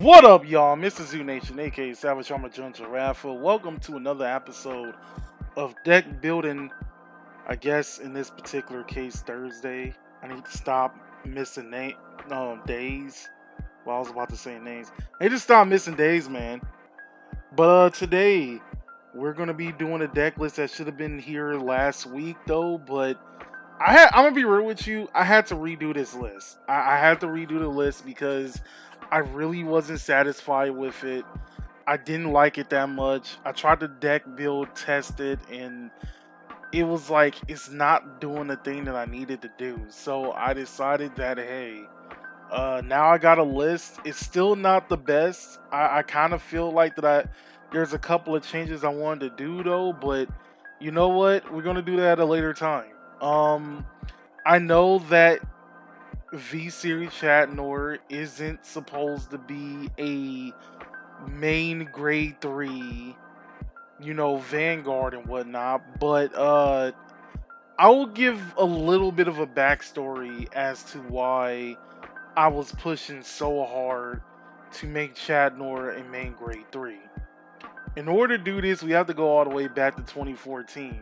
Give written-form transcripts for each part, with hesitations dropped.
What up, y'all? Mr. Zoo Nation, aka Savage Armor John Giraffe. Welcome to another episode of Deck Building. I guess in this particular case, Thursday. I need to stop missing days. Well, I was about to say names. I need to stop missing days, man. But today we're gonna be doing a deck list that should have been here last week, though. But I'm gonna be real with you. I had to redo this list. I had to redo the list because I really wasn't satisfied with it. I didn't like it that much. I tried to deck build, test it, and it was like it's not doing the thing that I needed to do. So I decided that hey, now I got a list. It's still not the best. I kind of feel like that there's a couple of changes I wanted to do though, but you know what? We're gonna do that at a later time. Um, I know that V Series Chatnoir isn't supposed to be a main grade 3, Vanguard and whatnot, but I will give a little bit of a backstory as to why I was pushing so hard to make Chatnoir a main grade 3. In order to do this, we have to go all the way back to 2014,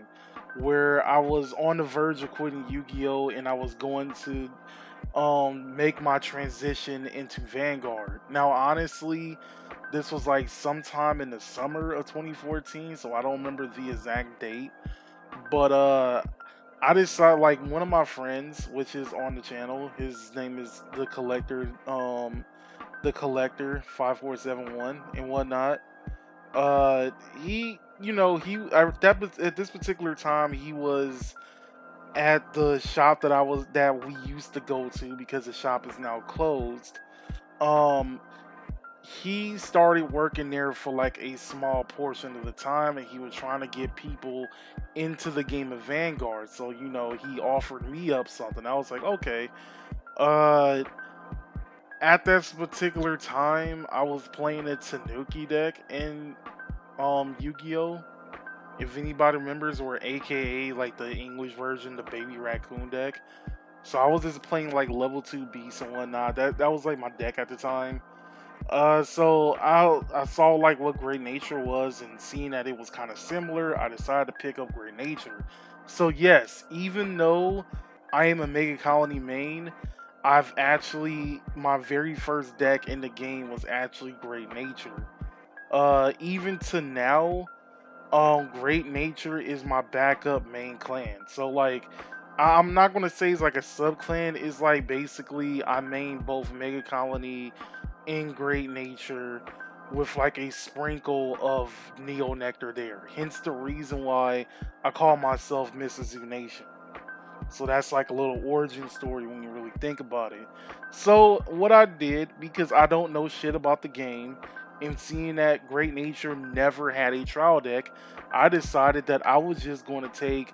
where I was on the verge of quitting Yu-Gi-Oh! And I was going to make my transition into Vanguard. Now, honestly, this was like sometime in the summer of 2014, so I don't remember the exact date. But I decided, like, one of my friends, which is on the channel, his name is the collector 5471 and whatnot. He, at this particular time he was at the shop that we used to go to because the shop is now closed. Um, he started working there for like a small portion of the time, and he was trying to get people into the game of Vanguard. So he offered me up something. I was like, okay. Uh, at this particular time, I was playing a Tanuki deck in Yu-Gi-Oh! If anybody remembers, or AKA like the English version, the Baby Raccoon deck. So I was just playing like level 2 beasts and whatnot. That was like my deck at the time. So I saw like what Great Nature was, and seeing that it was kind of similar, I decided to pick up Great Nature. So yes, even though I am a Mega Colony main, I've actually my very first deck in the game was actually Great Nature. Even to now, Great Nature is my backup main clan. So like I'm not gonna say it's like a sub clan, it's like basically I main both Mega Colony and Great Nature with like a sprinkle of Neo Nectar there. Hence the reason why I call myself Mrs. Zoo Nation. So that's like a little origin story when you really think about it. So what I did, because I don't know shit about the game, and seeing that Great Nature never had a trial deck, I decided that I was just going to take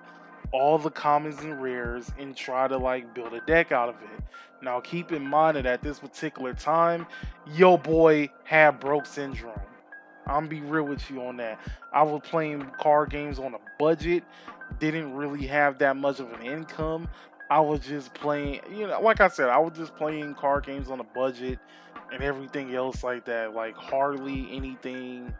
all the commons and rares and try to like build a deck out of it. Now keep in mind that at this particular time, yo boy had broke syndrome. I'm be real with you on that. I was playing card games on a budget, didn't really have that much of an income. I was just playing, like I said, I was just playing card games on a budget and everything else like that. Like hardly anything,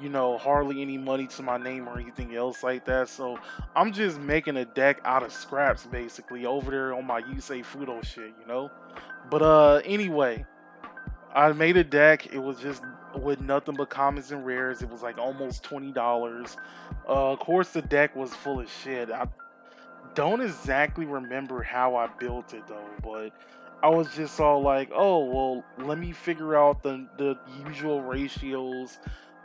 hardly any money to my name or anything else like that. So I'm just making a deck out of scraps basically over there on my Yusei Fudo shit. But anyway, I made a deck. It was just with nothing but commons and rares. It was like almost $20. Of course, the deck was full of shit. I don't exactly remember how I built it though, but I was just all like, oh well, let me figure out the usual ratios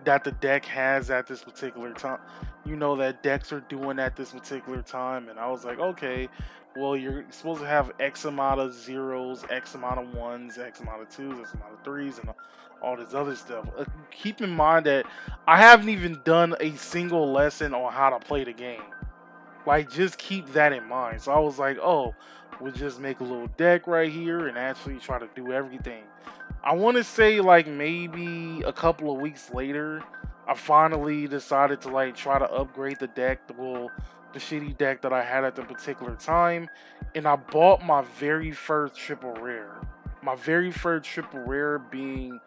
that the deck has at this particular time. That decks are doing at this particular time, and I was like, okay, well you're supposed to have X amount of zeros, X amount of ones, X amount of twos, X amount of threes, and all this other stuff. Keep in mind that I haven't even done a single lesson on how to play the game. Like, just keep that in mind. So I was like, oh, we'll just make a little deck right here and actually try to do everything. I want to say, like, maybe a couple of weeks later, I finally decided to, like, try to upgrade the deck, the shitty deck that I had at the particular time. And I bought my very first triple rare. My very first triple rare being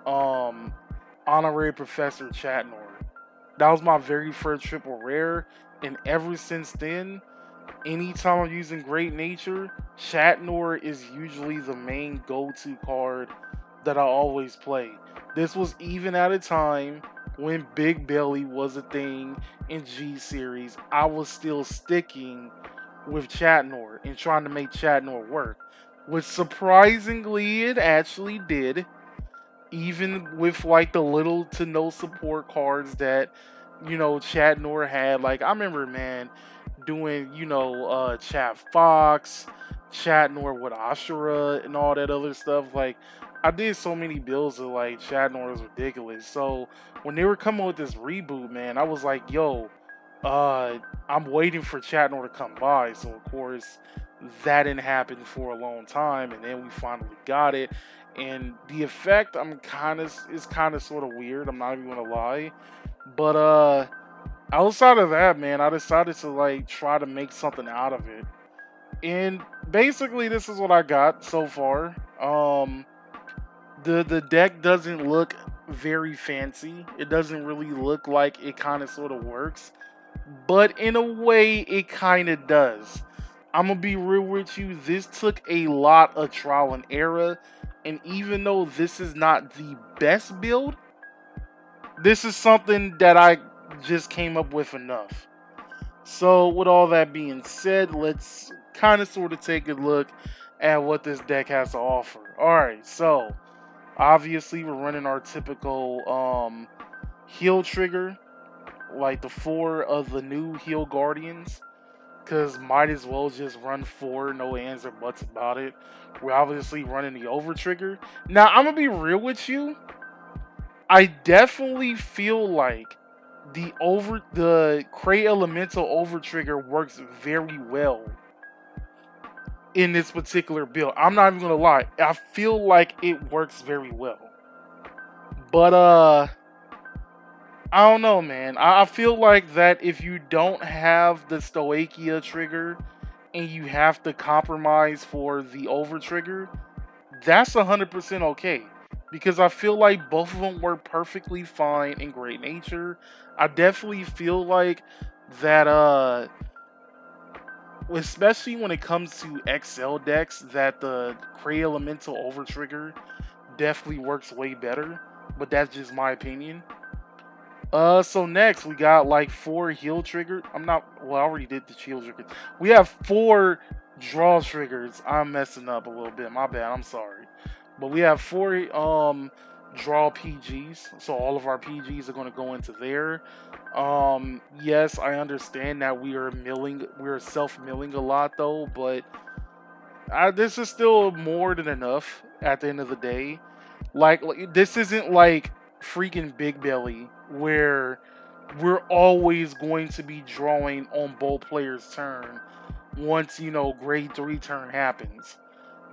um, Honorary Professor Chatnoir. That was my very first triple rare, and ever since then, anytime I'm using Great Nature, Chatnoir is usually the main go-to card that I always play. This was even at a time when Big Belly was a thing in G Series. I was still sticking with Chatnoir and trying to make Chatnoir work, which surprisingly it actually did, even with like the little to no support cards that Chatnoir had. Like I remember, man, doing Chat Fox, Chatnoir with Ashura and all that other stuff. Like I did so many builds of like Chatnoir was ridiculous. So when they were coming with this reboot, man, I was like, yo, I'm waiting for Chatnoir to come by. So of course that didn't happen for a long time, and then we finally got it. And the effect, is kind of sort of weird. I'm not even gonna lie, but outside of that, man, I decided to like try to make something out of it. And basically this is what I got so far. The deck doesn't look very fancy. It doesn't really look like it kind of sort of works, but in a way it kind of does. I'm gonna be real with you, this took a lot of trial and error, and even though this is not the best build, this is something that I just came up with enough. So, with all that being said, let's kind of sort of take a look at what this deck has to offer. Alright, so obviously we're running our typical heal trigger, like the 4 of the new heal guardians, because might as well just run 4, no ands or buts about it. We're obviously running the over trigger. Now, I'm gonna be real with you, I definitely feel like the Cray Elemental over trigger works very well in this particular build. I'm not even gonna lie. I feel like it works very well. But I don't know, man. I feel like that if you don't have the Stoichia trigger and you have to compromise for the over trigger, that's 100% okay. Because I feel like both of them work perfectly fine in Great Nature. I definitely feel like that especially when it comes to XL decks, that the Cray Elemental over trigger definitely works way better. But that's just my opinion. So next we got like 4 heal triggers. I already did the shield triggers. We have 4 draw triggers. I'm messing up a little bit. My bad. I'm sorry. But we have 4 draw PGs. So all of our PGs are going to go into there. Yes, I understand that we're self-milling a lot though, but this is still more than enough at the end of the day. Like this isn't like freaking Big Belly where we're always going to be drawing on both players' turn once grade 3 turn happens.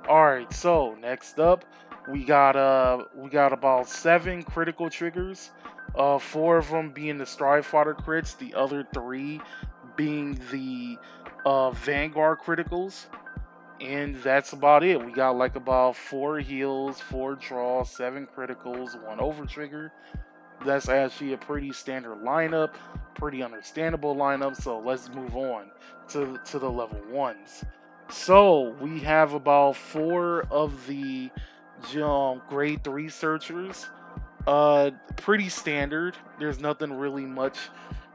Alright, so next up we got about 7 critical triggers. 4 of them being the Stride Fighter crits, the other 3 being the Vanguard criticals. And that's about it. We got like about 4 heals, 4 draws, 7 criticals, 1 over trigger. That's actually a pretty standard lineup, pretty understandable lineup. So let's move on to the level 1s. So we have about 4 of the grade 3 searchers. Pretty standard. There's nothing really much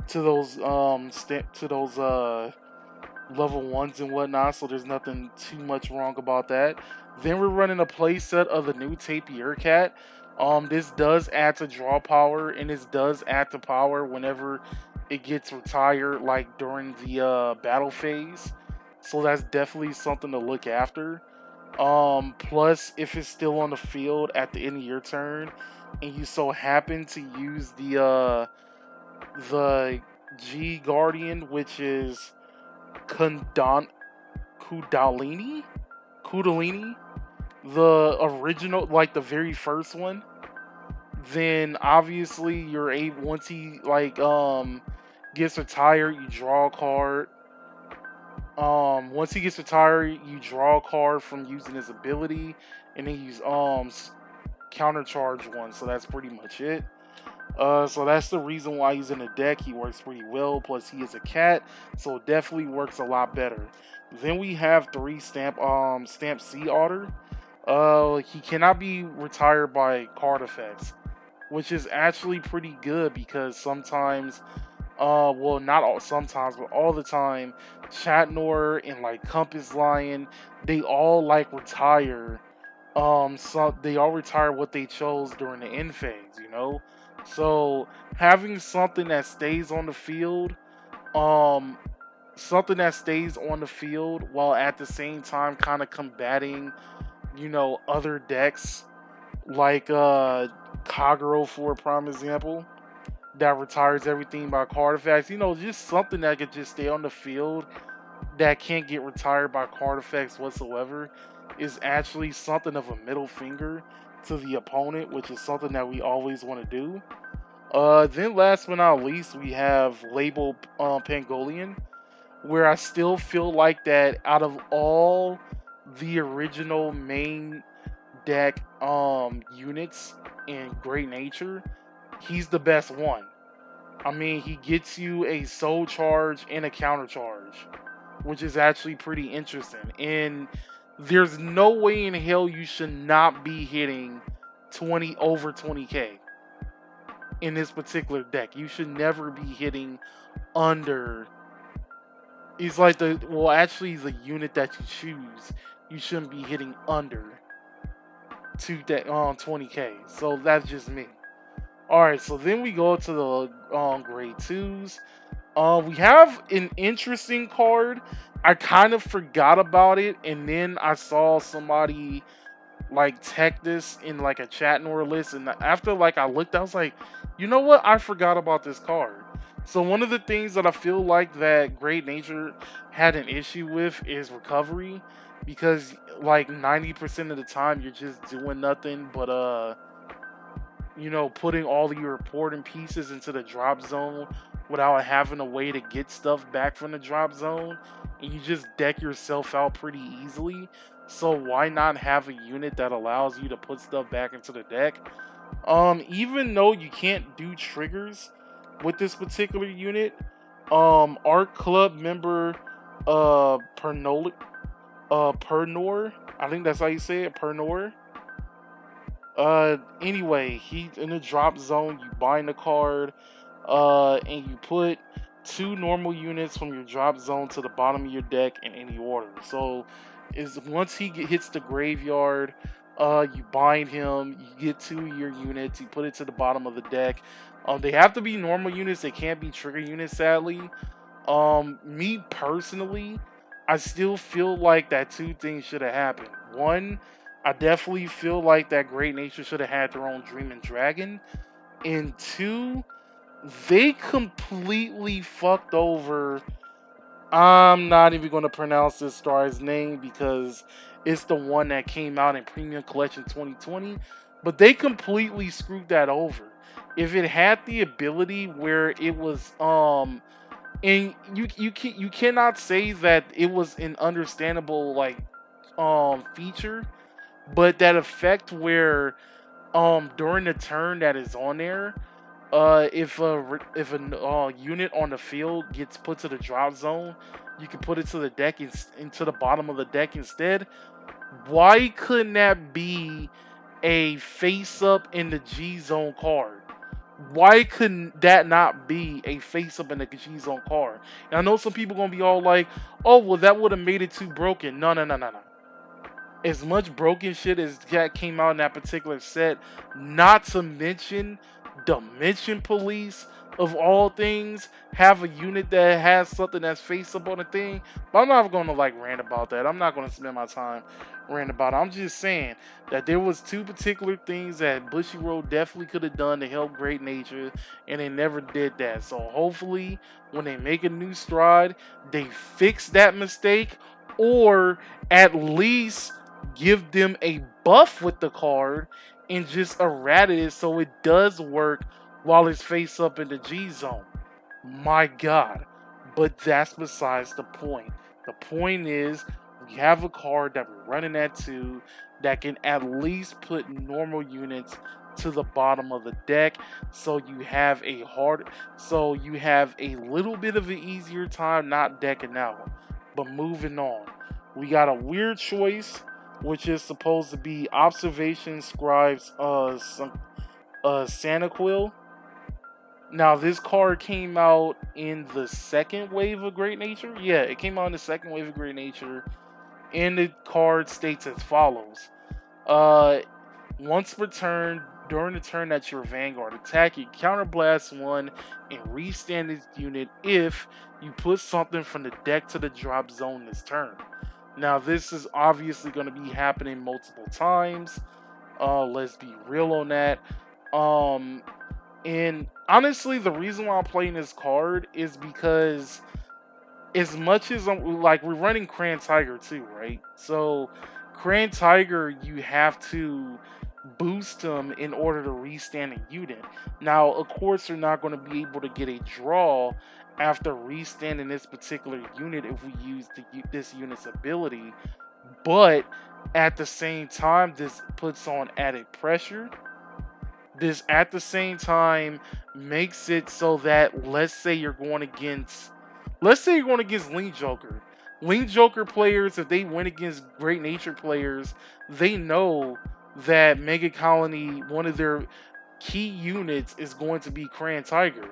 to those level 1s and whatnot, so there's nothing too much wrong about that. Then we're running a playset of the new Tapir Cat. This does add to draw power, and this does add to power whenever it gets retired, like during the battle phase. So that's definitely something to look after. Plus, if it's still on the field at the end of your turn, and you so happen to use the G Guardian, which is Kundalini, Kundalini, the original, like the very first one, then obviously you're able, once he like gets retired, you draw a card. Once he gets retired, you draw a card from using his ability, and then countercharge one, so that's pretty much it. So that's the reason why he's in the deck. He works pretty well. Plus, he is a cat, so it definitely works a lot better. Then we have three stamp Sea Otter. He cannot be retired by card effects, which is actually pretty good because sometimes, well, not all sometimes, but all the time, Chatnoir and like Compass Lion, they all like retire. So they all retire what they chose during the end phase, you know. So having something that stays on the field, um, something that stays on the field while at the same time kind of combating, you know, other decks like Kagero for a prime example that retires everything by card effects. You know, just something that could just stay on the field that can't get retired by card effects whatsoever is actually something of a middle finger to the opponent, which is something that we always want to do. Then last but not least, we have Label Pangolian, where I still feel like that out of all the original main deck units in Great Nature, he's the best one. I mean, he gets you a soul charge and a counter charge, which is actually pretty interesting. And there's no way in hell you should not be hitting 20 over 20k in this particular deck. You should never be hitting under. He's like the well, actually, the unit that you choose, you shouldn't be hitting under 20k. So that's just me. All right, so then we go to the grade twos. We have an interesting card. I kind of forgot about it, and then I saw somebody like tech this in like a Chatnoir list, and after like I looked, I was like, you know what? I forgot about this card. So one of the things that I feel like that Great Nature had an issue with is recovery, because like 90% of the time you're just doing nothing but you know, putting all of your important pieces into the drop zone without having a way to get stuff back from the drop zone, and you just deck yourself out pretty easily. So why not have a unit that allows you to put stuff back into the deck? Even though you can't do triggers with this particular unit, our club member Pernor, I think that's how you say it, Pernor. Anyway, he's in the drop zone. You bind the card, and you put two normal units from your drop zone to the bottom of your deck in any order. So, is once hits the graveyard, you bind him. You get two of your units. You put it to the bottom of the deck. They have to be normal units. They can't be trigger units, sadly. Me personally, I still feel like that two things should have happened. One, I definitely feel like that Great Nature should have had their own Dreaming Dragon. And two, they completely fucked over. I'm not even going to pronounce this star's name because it's the one that came out in Premium Collection 2020. But they completely screwed that over. If it had the ability where it was and you cannot say that it was an understandable like feature, but that effect where during the turn that is on there, if a unit on the field gets put to the drop zone, you can put it to the deck into the bottom of the deck instead. Why couldn't that be a face up in the G zone card? Why couldn't that not be a face up in the G zone card? And I know some people gonna be all like, "Oh, well, that would have made it too broken." No, no, no, no, no. As much broken shit as that came out in that particular set, not to mention Dimension Police of all things, have a unit that has something that's face up on the thing. But I'm not gonna like rant about that. I'm not gonna spend my time ranting about it. I'm just saying that there was two particular things that Bushy Road definitely could have done to help Great Nature, and they never did that. So hopefully when they make a new stride, they fix that mistake, or at least give them a buff with the card and just errata it so it does work while it's face up in the G zone. My God. But that's besides the point. The point is we have a card that we're running at 2 that can at least put normal units to the bottom of the deck, so you have a little bit of an easier time not decking out. But moving on, we got a weird choice, which is supposed to be Observation Scribes Santa Quill. Now, this card came out in the second wave of Great Nature. Yeah, it came out in the second wave of Great Nature. And the card states as follows. Uh, Once per turn, during the turn that your Vanguard attack, you counterblast one and restand this unit if you put something from the deck to the drop zone this turn. Now, this is obviously going to be happening multiple times. Let's be real on that. Um, and honestly, the reason why I'm playing this card is because as much as I'm like, we're running Cran Tiger too, right? So Cran Tiger, you have to boost him in order to restand a unit. Now, of course, you're not going to be able to get a draw after restanding this particular unit if we use this unit's ability, but at the same time, this puts on added pressure. This at the same time makes it so that let's say you're going against Link Joker. Link Joker players, if they win against Great Nature players, they know that Mega Colony, one of their key units, is going to be Cran Tiger.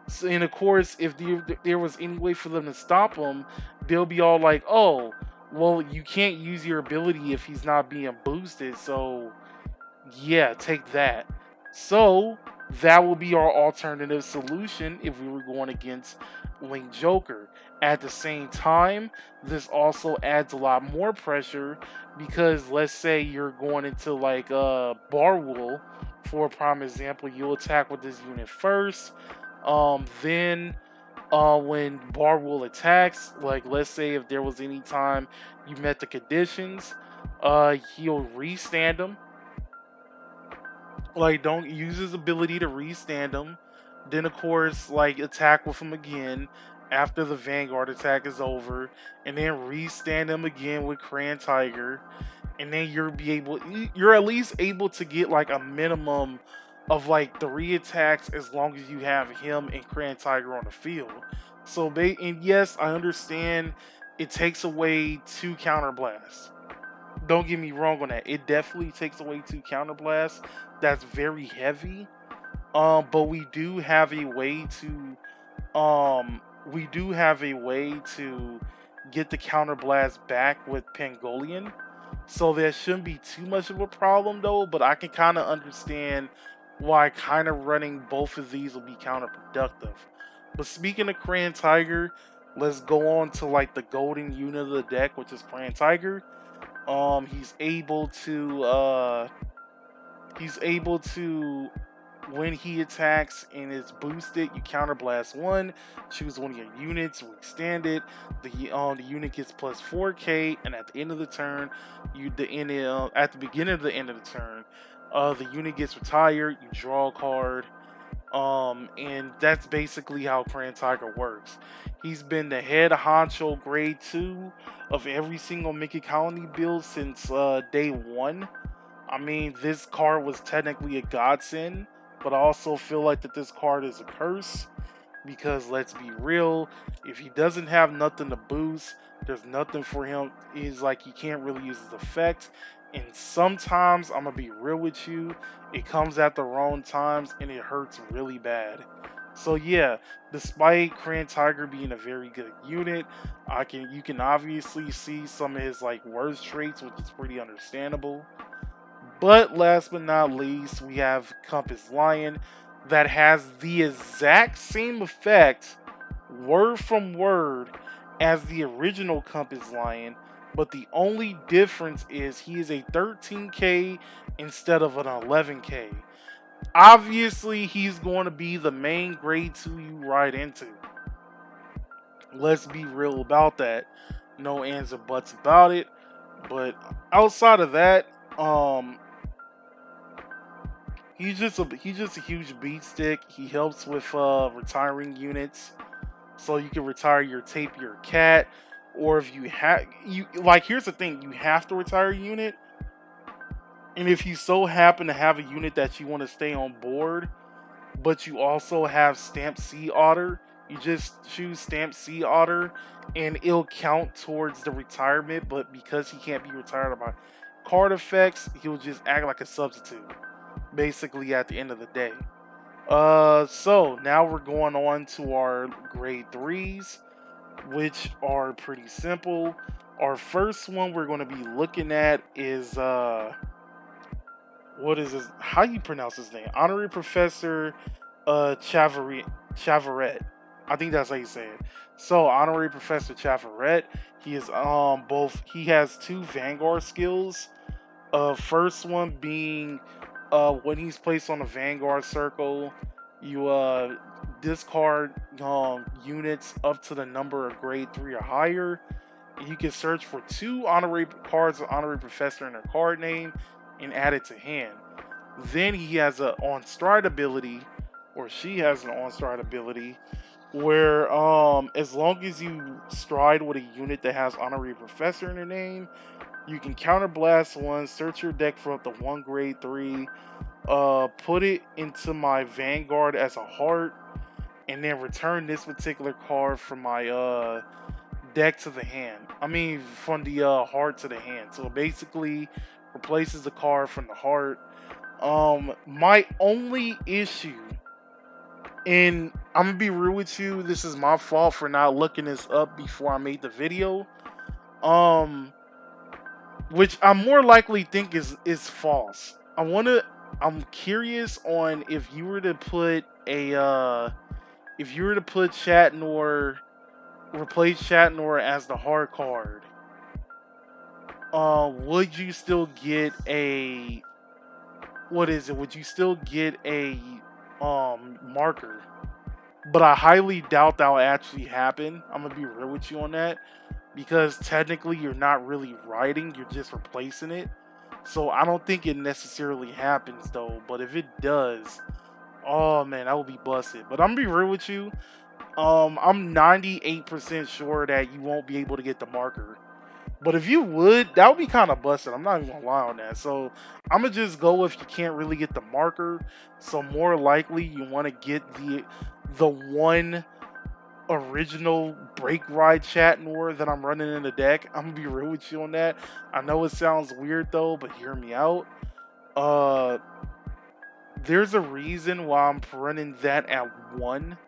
So, and of course, if there was any way for them to stop him, they'll be all like, oh, well, you can't use your ability if he's not being boosted, so yeah, take that. So that will be our alternative solution if we were going against Link Joker. At the same time, this also adds a lot more pressure because let's say you're going into like Barwool, for a prime example, you'll attack with this unit first. Then when Barwool attacks, like let's say if there was any time you met the conditions, he'll restand them. Like, don't use his ability to restand him. Then, of course, like, attack with him again after the Vanguard attack is over. And then restand him again with Cran Tiger. And then you're at least able to get, like, a minimum of, like, 3 attacks as long as you have him and Cran Tiger on the field. So, and yes, I understand it takes away 2 counterblasts. Don't get me wrong on that. It definitely takes away 2 counterblasts. That's very heavy. But we do have a way to get the counterblast back with Pangolian. So there shouldn't be too much of a problem though, but I can kind of understand why kind of running both of these will be counterproductive. But speaking of Cran Tiger, let's go on to like the golden unit of the deck, which is Cran Tiger. He's able to when he attacks and is boosted, you counterblast one, choose one of your units, restand it. The unit gets plus 4k, and at the end of the turn, at the beginning of the end of the turn, the unit gets retired. You draw a card. And that's basically how Cran Tiger works. He's been the head honcho grade 2 of every single Mickey Colony build since day 1. I mean, this card was technically a godsend, but I also feel like that this card is a curse because let's be real, if he doesn't have nothing to boost, there's nothing for him. He's like, he can't really use his effect. And sometimes, I'm gonna be real with you, it comes at the wrong times and it hurts really bad. So yeah, despite Cran Tiger being a very good unit, you can obviously see some of his like worst traits, which is pretty understandable. But last but not least, we have Compass Lion that has the exact same effect, word from word, as the original Compass Lion, but the only difference is he is a 13k instead of an 11k. Obviously, he's going to be the main grade 2 you ride into. Let's be real about that. No ands or buts about it. But outside of that, he's just a huge beat stick. He helps with retiring units, so you can retire your Tapier Cat, or if you have here's the thing: you have to retire a unit, And if you so happen to have a unit that you want to stay on board, but you also have Stamp Sea Otter, you just choose Stamp Sea Otter and it'll count towards the retirement, but because he can't be retired by card effects, he'll just act like a substitute, basically at the end of the day. So now we're going on to our grade 3s, which are pretty simple. Our first one we're going to be looking at is what is his? How you pronounce his name? Honorary Professor Chavaret. I think that's how you say it. So Honorary Professor Chavaret. He is both. He has 2 Vanguard skills. First one being when he's placed on a Vanguard circle, you discard units up to the number of grade 3 or higher. And you can search for 2 honorary cards of Honorary Professor in their card name and add it to hand. Then he has an on stride ability, or she has an on stride ability, where as long as you stride with a unit that has Honorary Professor in their name, you can counterblast one, search your deck for up to 1 grade 3, put it into my Vanguard as a heart, and then return this particular card from my deck to the hand. I mean, from the heart to the hand. So it basically replaces the card from the heart. My only issue, and I'm gonna be real with you, this is my fault for not looking this up before I made the video. Which I more likely think is false. I'm curious on if you were to put Chatnoir, replace Chatnoir as the hard card, would you still get a, what is it? Would you still get a marker? But I highly doubt that will actually happen. I'm gonna be real with you on that, because technically you're not really writing, you're just replacing it. So I don't think it necessarily happens though. But if it does, oh man, that would be busted. But I'm gonna be real with you. I'm 98% sure that you won't be able to get the marker. But if you would, that would be kind of busted. I'm not even gonna lie on that. So I'm gonna just go if you can't really get the marker. So more likely you want to get the one original break ride Chatnoir that I'm running in the deck. I'm gonna be real with you on that. I know it sounds weird though, but hear me out. Uh, there's a reason why I'm running that at 1,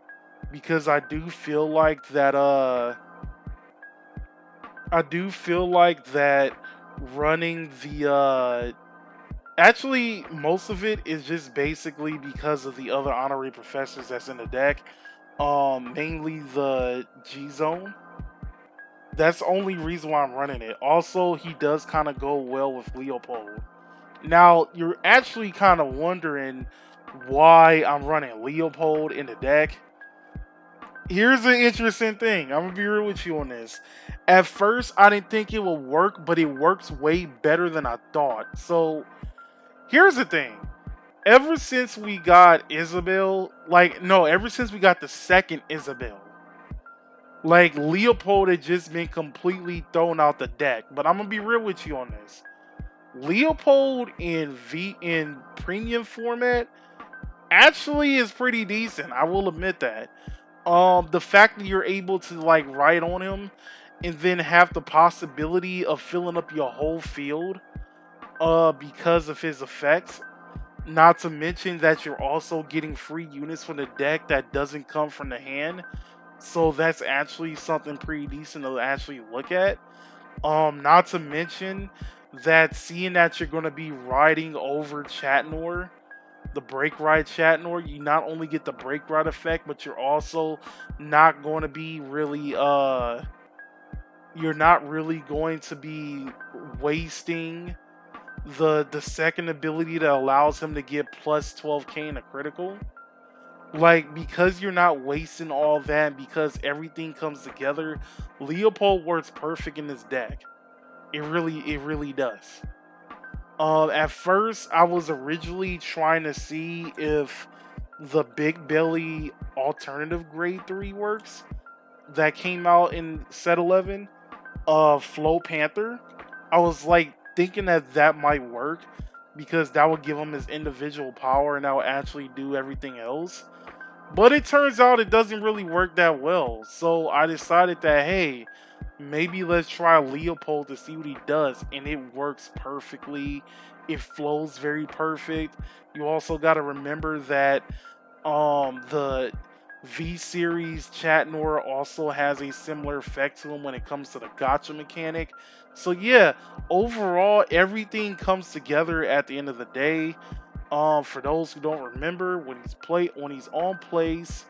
because I do feel like that. I do feel like that running the actually most of it is just basically because of the other honorary professors that's in the deck. Mainly the G Zone. That's the only reason why I'm running it. Also, he does kind of go well with Leopold. Now, you're actually kind of wondering why I'm running Leopold in the deck. Here's an interesting thing. I'm gonna be real with you on this. At first, I didn't think it would work, but it works way better than I thought. So, here's the thing. Ever since we got Isabel, ever since we got the second Isabel, like Leopold had just been completely thrown out the deck. But I'm gonna be real with you on this. Leopold in premium format actually is pretty decent. I will admit that. The fact that you're able to like ride on him and then have the possibility of filling up your whole field because of his effects. Not to mention that you're also getting free units from the deck that doesn't come from the hand. So that's actually something pretty decent to actually look at. Not to mention that seeing that you're going to be riding over Chatnoir, the break ride Chatnoir, you not only get the break ride effect, but you're also not going to be really you're not really going to be wasting the second ability that allows him to get plus 12k in a critical. Like, because you're not wasting all that, because everything comes together, Leopold works perfect in this deck. It really does. At first, I was originally trying to see if the Big Belly alternative grade 3 works that came out in set 11, Flow Panther. I was like thinking that might work, because that would give him his individual power and that would actually do everything else. But it turns out it doesn't really work that well. So I decided that, hey, maybe let's try Leopold to see what he does. And it works perfectly. It flows very perfect. You also got to remember that the V series Chatnoir also has a similar effect to him when it comes to the gotcha mechanic. So yeah, overall everything comes together at the end of the day. For those who don't remember, when he's on place,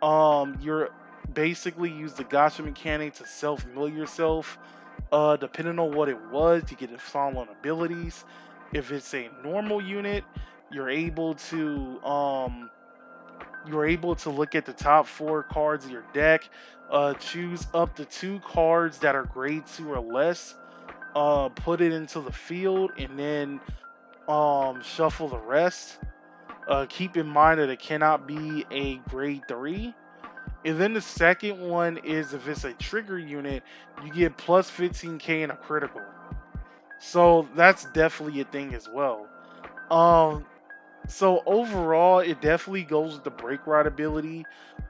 you're basically use the gotcha mechanic to self-mill yourself. Depending on what it was, you get follow on abilities. If it's a normal unit, you're able to look at the top 4 cards of your deck, choose up to 2 cards that are grade 2 or less, put it into the field, and then shuffle the rest. Keep in mind that it cannot be a grade 3. And then the second one is if it's a trigger unit, you get plus 15k and a critical. So that's definitely a thing as well. Um, so overall, it definitely goes with the break ride ability.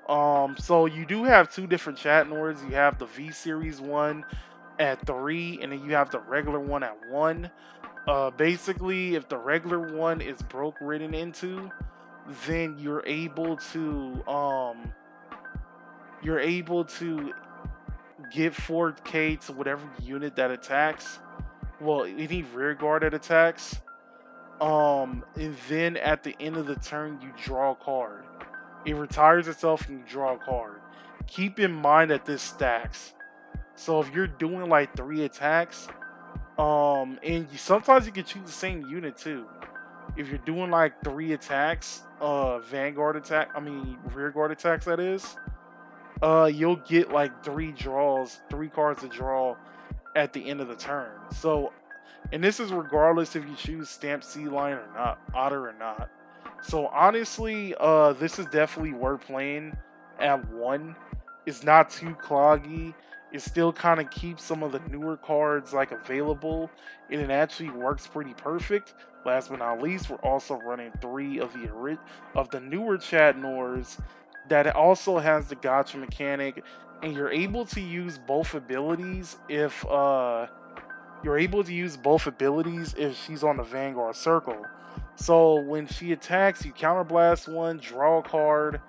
So you do have 2 different Chatnoirs. You have the V series one at 3, and then you have the regular one at 1. Basically, if the regular one is broke ridden into, then you're able to give 4k to whatever unit that attacks. Well, any rear guard that attacks. And then at the end of the turn, you draw a card. It retires itself and you draw a card. Keep in mind that this stacks. So if you're doing like 3 attacks, sometimes you can choose the same unit too. If you're doing like 3 attacks, rear guard attacks that is, you'll get like 3 cards to draw at the end of the turn. So, and this is regardless if you choose Stamp Sea Lion or not, Otter or not. So honestly, this is definitely worth playing at 1. It's not too cloggy. It still kind of keeps some of the newer cards like available, and it actually works pretty perfect. Last but not least, we're also running 3 of the newer Chatnoirs that also has the gotcha mechanic, and you're able to use both abilities if she's on the Vanguard circle. So when she attacks, you counterblast 1, draw a card,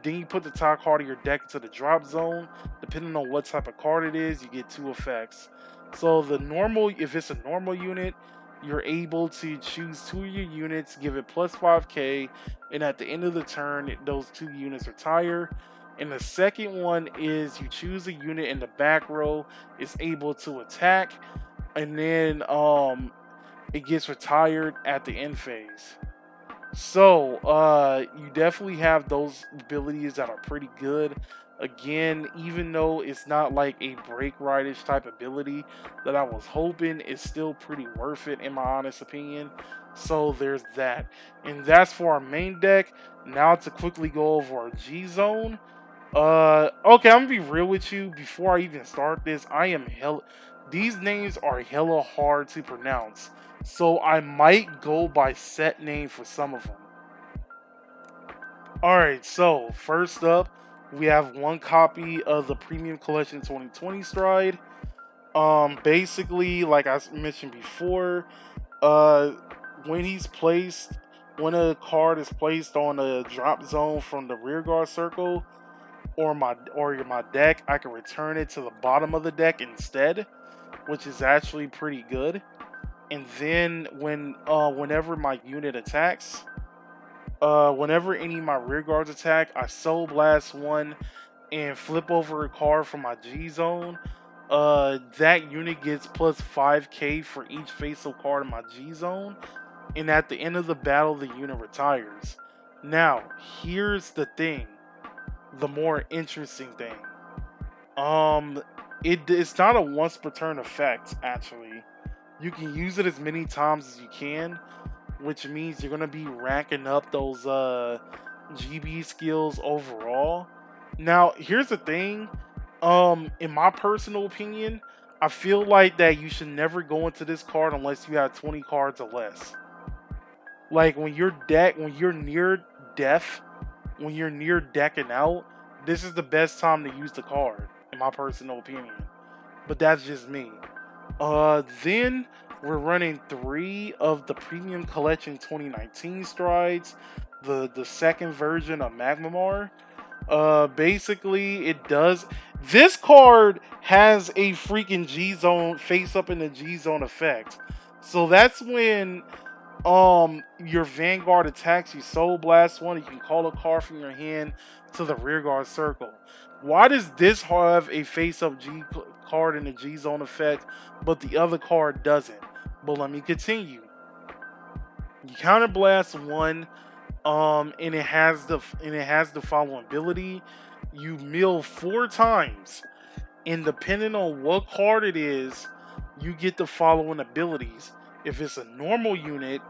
then you put the top card of your deck into the drop zone. Depending on what type of card it is, you get 2 effects. So if it's a normal unit, you're able to choose 2 of your units, give it plus 5k, and at the end of the turn, those 2 units retire. And the second one is you choose a unit in the back row, it's able to attack, and then it gets retired at the end phase. So, you definitely have those abilities that are pretty good. Again, even though it's not like a break ride-ish type ability that I was hoping, it's still pretty worth it in my honest opinion. So there's that. And that's for our main deck. Now to quickly go over our G-Zone. Okay, I'm gonna be real with you. Before I even start this, these names are hella hard to pronounce. So I might go by set name for some of them. Alright, so first up, we have 1 copy of the Premium Collection 2020 Stride. Basically, like I mentioned before, uh, when a card is placed on a drop zone from the rear guard circle or my deck, I can return it to the bottom of the deck instead, which is actually pretty good. And then whenever my unit attacks, whenever any of my rear guards attack, I Soul Blast 1 and flip over a card from my G zone. That unit gets plus 5k for each face-up card in my G zone, and at the end of the battle, the unit retires. Now, here's the thing, the more interesting thing. It's not a once per turn effect, actually. You can use it as many times as you can, which means you're going to be racking up those GB skills overall. Now, here's the thing. In my personal opinion, I feel like that you should never go into this card unless you have 20 cards or less. Like when you're near death, when you're near decking out, this is the best time to use the card, in my personal opinion. But that's just me. Then we're running 3 of the Premium Collection 2019 strides, the second version of Magmamar. Basically, it does. This card has a freaking G zone face up in the G zone effect. So that's when your Vanguard attacks, you Soul Blast one, you can call a card from your hand to the rear guard circle. Why does this have a face up G card in the G zone effect, but the other card doesn't? But let me continue. You counter blast one, and it has the following ability. You mill 4 times, and depending on what card it is, you get the following abilities. If it's a normal unit,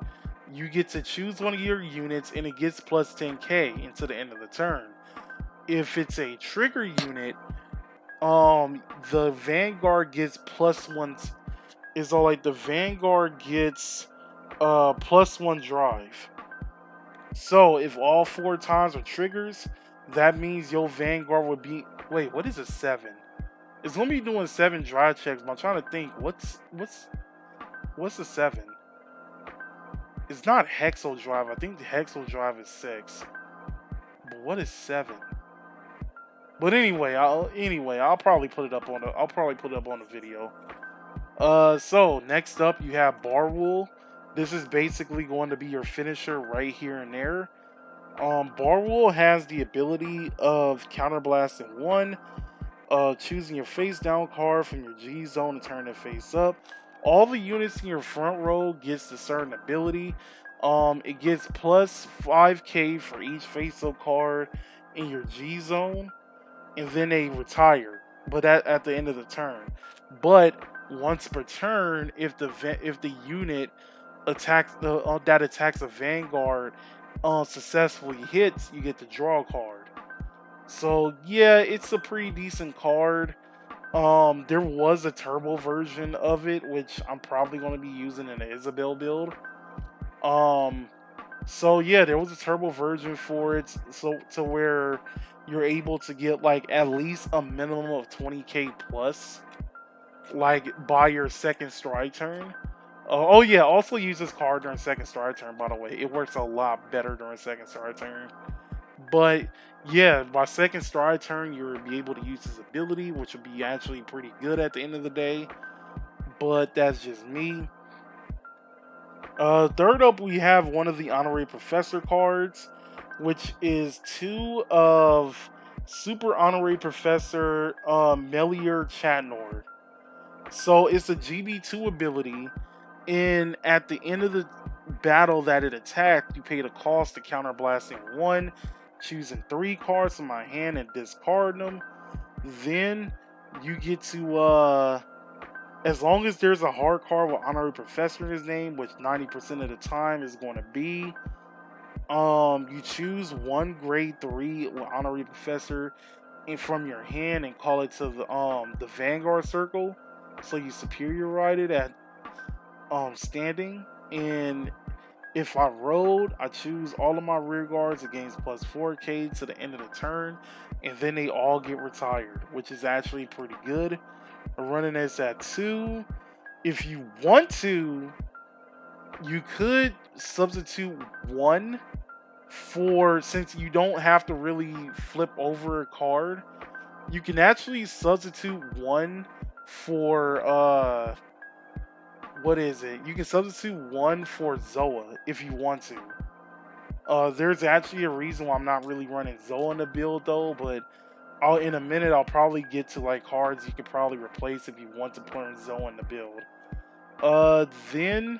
you get to choose one of your units and it gets plus 10k into the end of the turn. If it's a trigger unit, the Vanguard gets plus 1. It's all like the Vanguard gets plus 1 drive. So if all 4 times are triggers, that means your Vanguard would be. Wait, what is a 7? It's gonna be doing 7 drive checks, but I'm trying to think. What's a 7? It's not Hexo Drive. I think the Hexo Drive is 6. But what is 7? But anyway, I'll probably put it up on the video. So next up you have Barwool. This is basically going to be your finisher right here and there. Barwool has the ability of counterblasting 1, choosing your face down card from your G zone and turn it face up. All the units in your front row gets a certain ability. It gets plus 5k for each face up card in your G zone, and then they retire. But at the end of the turn. But once per turn, if the unit attacks that attacks a Vanguard successfully hits, you get to draw a card. So yeah, it's a pretty decent card. There was a turbo version of it, which I'm probably going to be using in the Isabelle build. So yeah, there was a turbo version for it, so to where you're able to get like at least a minimum of 20k plus, like by your second stride turn. Oh yeah, also use this card during second stride turn. By the way, it works a lot better during second stride turn. But yeah, by second stride turn, you'll be able to use his ability, which will be actually pretty good at the end of the day. But that's just me. Third up, we have one of the Honorary Professor cards, which is 2 of Super Honorary Professor Melior Chatnoir. So it's a GB2 ability, and at the end of the battle that it attacked, you pay the cost to counter blasting 1, choosing 3 cards from my hand and discarding them. Then you get to as long as there's a hard card with Honorary Professor in his name, which 90% of the time is going to be, you choose 1 grade 3 with Honorary Professor from your hand and call it to the Vanguard circle. So you superiorite it at standing, and if I rolled, I choose all of my rear guards against plus 4k to the end of the turn, and then they all get retired, which is actually pretty good. Running this at 2. If you want to, you could substitute 1 for, since you don't have to really flip over a card, you can actually substitute 1 for what is it? You can substitute 1 for Zoa if you want to. There's actually a reason why I'm not really running Zoa in the build though, but in a minute I'll probably get to like cards you could probably replace if you want to put Zoa in the build. Then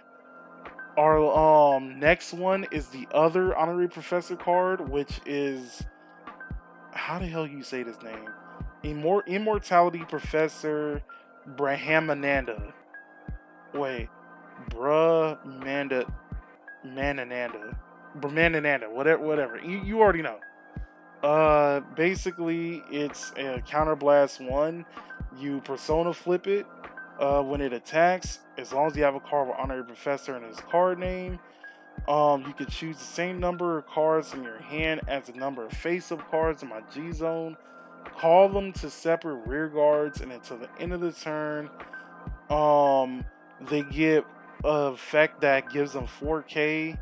our next one is the other Honorary Professor card, which is, how the hell you say this name? Immortality Professor Brahmananda. Wait, Brahmananda, whatever. You already know. Basically, it's a counterblast 1. You persona flip it. When it attacks, as long as you have a card with Honorary Professor in its card name, you can choose the same number of cards in your hand as the number of face-up cards in my G zone. Call them to separate rear guards, and until the end of the turn, they get a effect that gives them 4K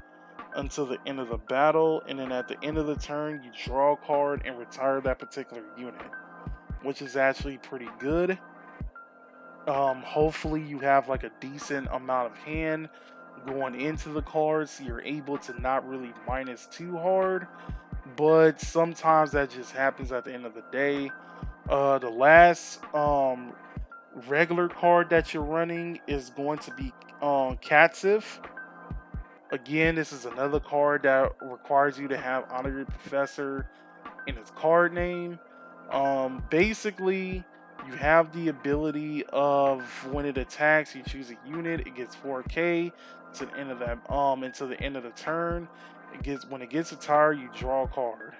until the end of the battle, and then at the end of the turn, you draw a card and retire that particular unit, which is actually pretty good. Hopefully you have like a decent amount of hand going into the cards, so you're able to not really minus too hard, but sometimes that just happens at the end of the day. The last regular card that you're running is going to be Catsif. Again, this is another card that requires you to have Honorary Professor in its card name. Basically, you have the ability of when it attacks, you choose a unit, it gets 4K to the end of that until the end of the turn. When it gets retired, you draw a card.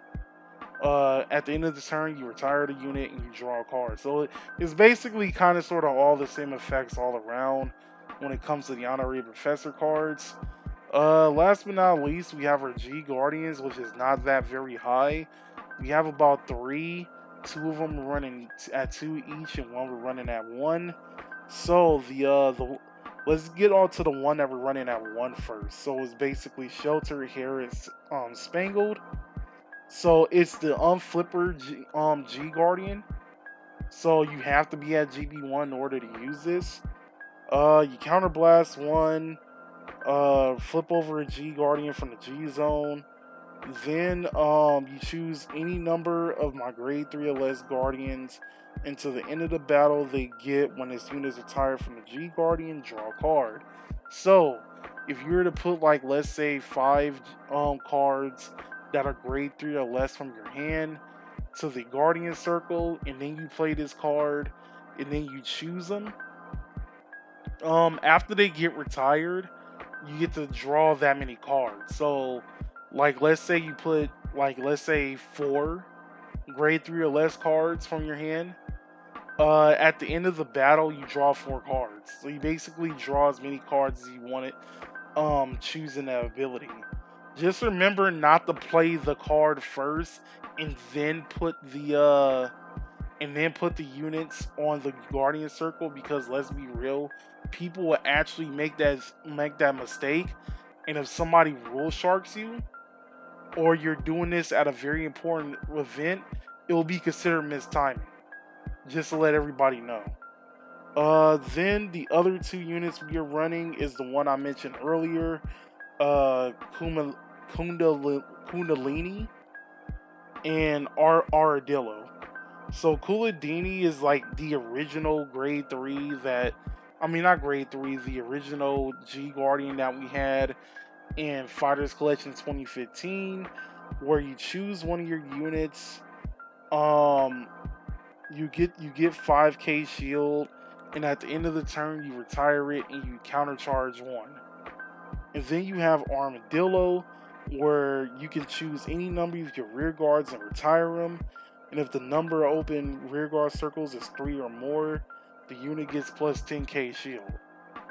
At the end of the turn, you retire the unit and you draw a card. So it's basically kind of sort of all the same effects all around when it comes to the Honorary Professor cards. Last but not least, we have our G Guardians, which is not that very high. We have about 3. 2 of them are running at 2 each, and 1 we're running at 1. So let's get on to the one that we're running at 1 first. So it's basically Shelter, Harris, Spangled. So it's the Unflipper G Guardian. So you have to be at GB1 in order to use this. You counterblast 1. Flip over a G Guardian from the G zone. Then you choose any number of my grade 3 or less Guardians. Until the end of the battle, they get when this unit is retired from the G Guardian, draw a card. So if you were to put like let's say 5 cards that are grade 3 or less from your hand to the Guardian circle, and then you play this card, and then you choose them. After they get retired, you get to draw that many cards. So, like, let's say you put, like, let's say 4 grade 3 or less cards from your hand. At the end of the battle, you draw 4 cards. So you basically draw as many cards as you want it, choosing that ability. Just remember not to play the card first and then put the units on the Guardian circle, because let's be real, people will actually make that mistake, and if somebody rule sharks you or you're doing this at a very important event, it will be considered mistiming. Just to let everybody know. Then the other 2 units we are running is the one I mentioned earlier, Kundalini and Aradillo. So Kundalini is like the original grade 3 not grade 3, the original G Guardian that we had in Fighters Collection 2015, where you choose one of your units, you get 5K shield, and at the end of the turn you retire it and you countercharge 1. And then you have Armadillo, where you can choose any number of your rear guards and retire them. And if the number of open rear guard circles is 3 or more, the unit gets plus 10k shield.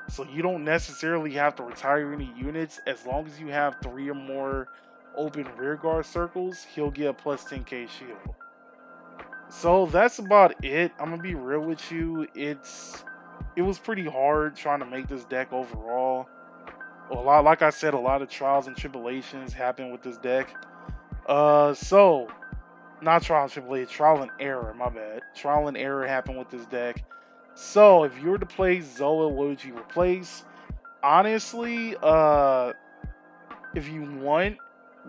So you don't necessarily have to retire any units. As long as you have 3 or more open rear guard circles, he'll get a plus 10k shield. So that's about it. I'm gonna be real with you. It was pretty hard trying to make this deck overall. Like I said, a lot of trials and tribulations happened with this deck. So not trial and tribulation, trial and error. My bad. Trial and error happened with this deck. So if you were to play Zoa, what would you replace? Honestly, if you want,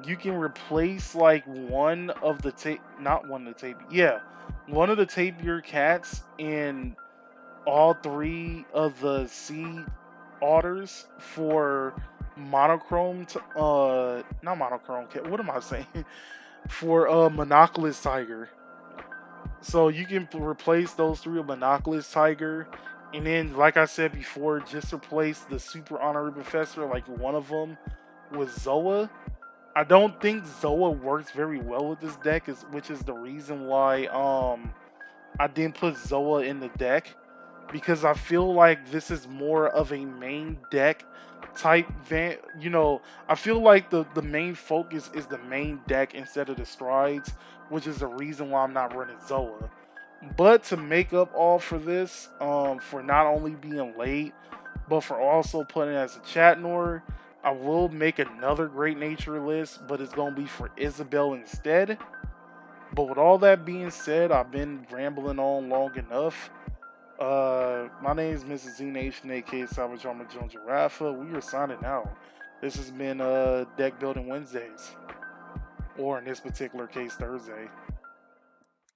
you can replace like one of the Tapir cats in all 3 of the sea otters for monochrome not monochrome cat, what am I saying? For Monoculous Tiger. So you can replace those 3 with Monoculous Tiger, and then like I said before, just replace the Super Honorary Professor, like one of them, with Zoa. I don't think Zoa works very well with this deck, which is the reason why I didn't put Zoa in the deck. because I feel like this is more of a main deck type van. I feel like the main focus is the main deck instead of the strides, which is the reason why I'm not running Zoa. But to make up all for this, for not only being late, but for also putting it as a Chatnoir, I will make another Great Nature list, but it's gonna be for Isabel instead. But with all that being said, I've been rambling on long enough. My name is Mrs. Z Nation, aka Savage Armor Jones Giraffa. We are signing out. This has been Deck Building Wednesdays, or in this particular case, Thursday.